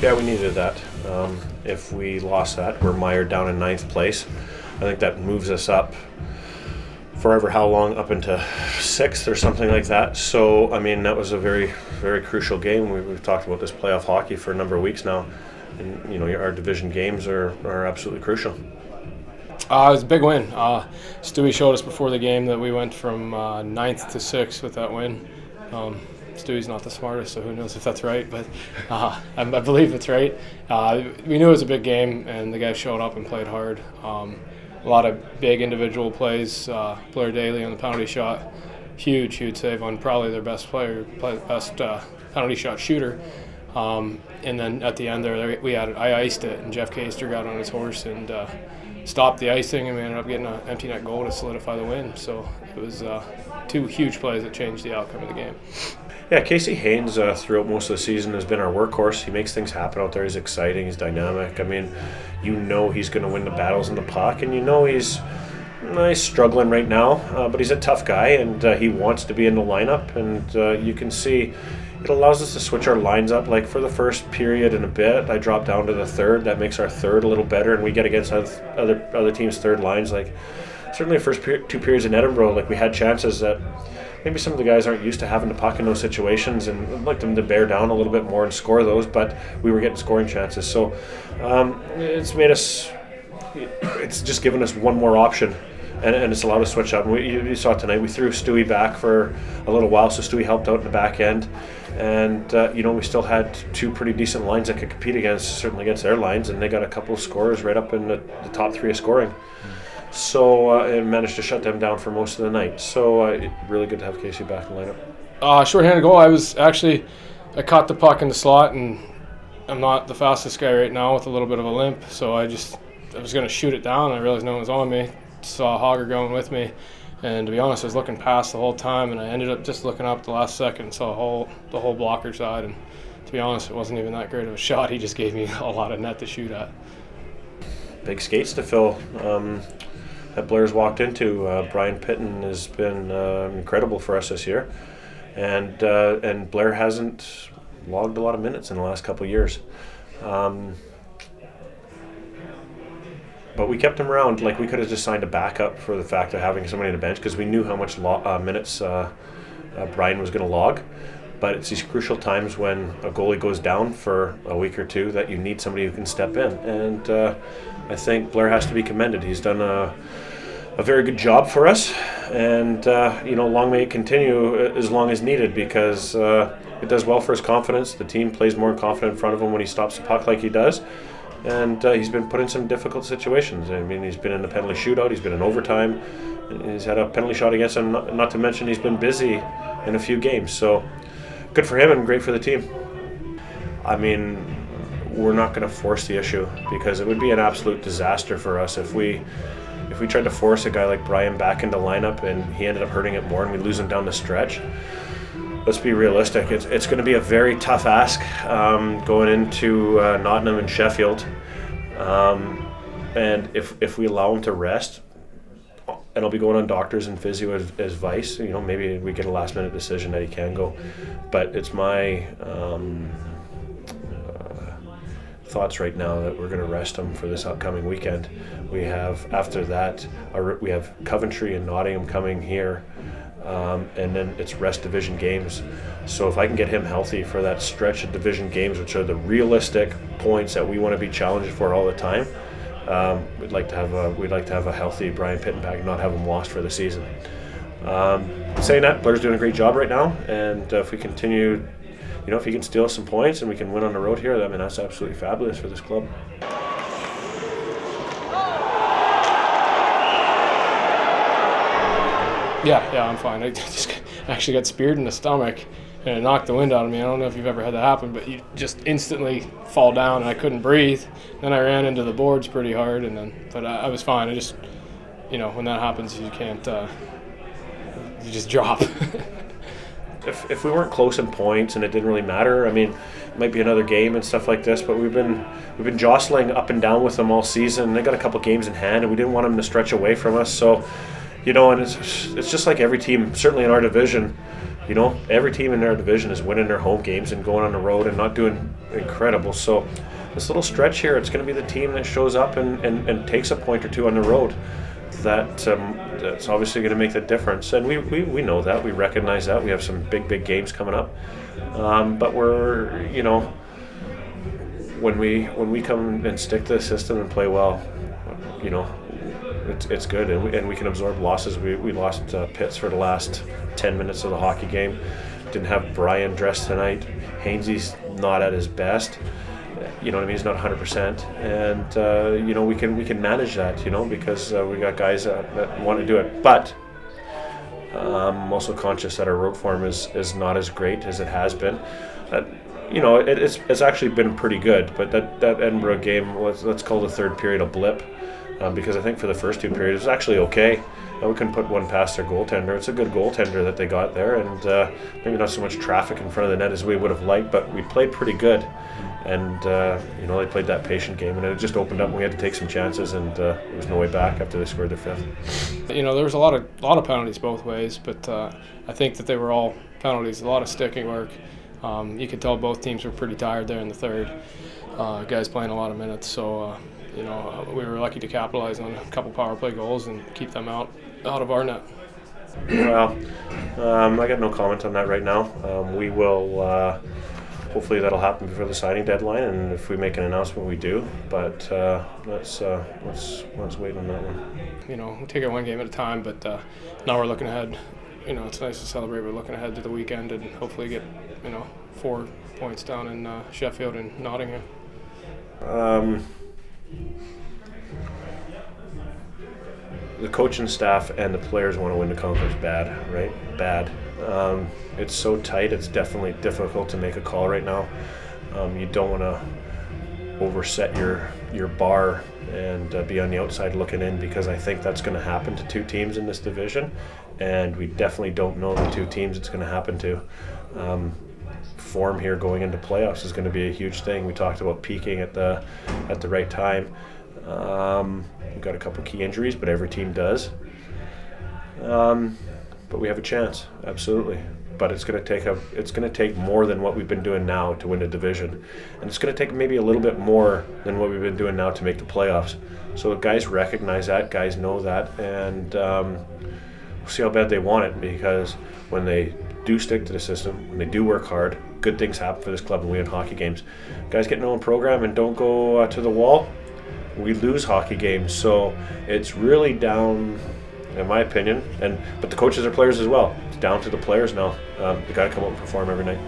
Yeah, we needed that. If we lost that, we're mired down in 9th place. I think that moves us up forever how long, up into 6th or something like that. So, I mean, that was a very, very crucial game. We've talked about this playoff hockey for a number of weeks now. And, you know, our division games are absolutely crucial. It was a big win. Stewie showed us before the game that we went from 9th to 6th with that win. Stewie's not the smartest, so who knows if that's right, but I believe it's right. We knew it was a big game, and the guys showed up and played hard. A lot of big individual plays. Blair Daly on the penalty shot, huge save on probably their best player, best penalty shot shooter. And then at the end there, I iced it, and Jeff Caster got on his horse and stopped the icing, and we ended up getting an empty net goal to solidify the win. So it was 2 huge plays that changed the outcome of the game. Yeah, Casey Haines throughout most of the season has been our workhorse. He makes things happen out there. He's exciting. He's dynamic. I mean, you know he's going to win the battles in the puck, and you know he's struggling right now, but he's a tough guy, and he wants to be in the lineup, and you can see it allows us to switch our lines up. Like for the first period and a bit, I drop down to the third. That makes our third a little better, and we get against other teams' third lines. Like certainly the first 2 periods in Edinburgh, like we had chances that maybe some of the guys aren't used to having the puck in those situations, and I'd like them to bear down a little bit more and score those, but we were getting scoring chances. So it's just given us one more option, and it's allowed us to switch up. And you saw tonight, we threw Stewie back for a little while, so Stewie helped out in the back end. And, we still had 2 pretty decent lines that could compete certainly against their lines, and they got a couple of scorers right up in the top 3 of scoring. So it managed to shut them down for most of the night. So really good to have Casey back in the lineup. Short-handed goal. I caught the puck in the slot, and I'm not the fastest guy right now with a little bit of a limp. So I was going to shoot it down, and I realized no one was on me. Saw Hogger going with me, and to be honest, I was looking past the whole time, and I ended up just looking up at the last second and saw the whole blocker side. And to be honest, it wasn't even that great of a shot. He just gave me a lot of net to shoot at. Big skates to fill. That Blair's walked into. Brian Pitton has been incredible for us this year, and Blair hasn't logged a lot of minutes in the last couple of years. But we kept him around. Like we could have just signed a backup for the fact of having somebody on the bench, because we knew how much minutes Brian was going to log. But it's these crucial times when a goalie goes down for a week or 2 that you need somebody who can step in. And I think Blair has to be commended. He's done a very good job for us, and long may it continue as long as needed, because it does well for his confidence. The team plays more confident in front of him when he stops the puck like he does, and he's been put in some difficult situations. I mean, he's been in the penalty shootout, he's been in overtime, he's had a penalty shot against him, not to mention he's been busy in a few games. So good for him and great for the team. I mean, we're not going to force the issue, because it would be an absolute disaster for us if we tried to force a guy like Brian back into lineup and he ended up hurting it more and we lose him down the stretch. Let's be realistic. It's going to be a very tough ask going into Nottingham and Sheffield. And if we allow him to rest, and I'll be going on doctors and physio advice, maybe we get a last minute decision that he can go. But it's my thoughts right now that we're going to rest him for this upcoming weekend. We have, after that, we have Coventry and Nottingham coming here, and then it's rest division games. So if I can get him healthy for that stretch of division games, which are the realistic points that we want to be challenged for all the time, we'd like to have a healthy Brian Pitton back and not have him lost for the season. Saying that, Blair's doing a great job right now, and if we continue, if he can steal some points and we can win on the road here, I mean, that's absolutely fabulous for this club. Yeah, I'm fine. I just actually got speared in the stomach, and it knocked the wind out of me. I don't know if you've ever had that happen, but you just instantly fall down, and I couldn't breathe. Then I ran into the boards pretty hard, but I was fine. I just, when that happens, you can't, you just drop. If we weren't close in points and it didn't really matter, I mean, it might be another game and stuff like this, but we've been jostling up and down with them all season. They got a couple games in hand, and we didn't want them to stretch away from us. So, and it's just like every team, certainly in our division, you know, every team in our division is winning their home games and going on the road and not doing incredible. So this little stretch here, it's going to be the team that shows up and takes a point or two on the road that's obviously going to make the difference. And we know that. We recognize that. We have some big games coming up. But we're, you know, when we come and stick to the system and play well, you know, it's good, and we can absorb losses. We lost Pitts for the last 10 minutes of the hockey game. Didn't have Brian dressed tonight. Hainesy's not at his best. You know what I mean? He's not 100%, and you know, we can manage that. You know, because we got guys that want to do it. But I'm also conscious that our road form is not as great as it has been. You know, it's actually been pretty good, but that Edinburgh game, let's call the third period a blip. Because I think for the first two periods it was actually okay. We couldn't put one past their goaltender. It's a good goaltender that they got there, and maybe not so much traffic in front of the net as we would have liked, but we played pretty good. And you know, they played that patient game, and it just opened up and we had to take some chances, and there was no way back after they scored their fifth. You know, there was a lot of penalties both ways, but I think that they were all penalties, a lot of sticking work. You could tell both teams were pretty tired there in the third. Guys playing a lot of minutes, so you know, we were lucky to capitalize on a couple power play goals and keep them out of our net. Well, I got no comment on that right now. We will, hopefully that'll happen before the signing deadline, and if we make an announcement, we do. But let's wait on that one. You know, we take it one game at a time, but now we're looking ahead. You know, it's nice to celebrate. We're looking ahead to the weekend and hopefully get, you know, 4 points down in Sheffield and Nottingham. The coaching staff and the players want to win the conference bad, right? Bad. It's so tight, it's definitely difficult to make a call right now. You don't want to overset your bar and be on the outside looking in, because I think that's going to happen to two teams in this division, and we definitely don't know the two teams it's going to happen to. Form here going into playoffs is going to be a huge thing. We talked about peaking at the right time. We've got a couple key injuries, but every team does. But we have a chance, absolutely. But it's going to take more than what we've been doing now to win the division, and it's going to take maybe a little bit more than what we've been doing now to make the playoffs. So guys recognize that, guys know that, and we'll see how bad they want it, because when they do stick to the system, when they do work hard, good things happen for this club and we win hockey games. Guys get known program and don't go to the wall, we lose hockey games. So it's really down, in my opinion, but the coaches are players as well. It's down to the players now. They got to come out and perform every night.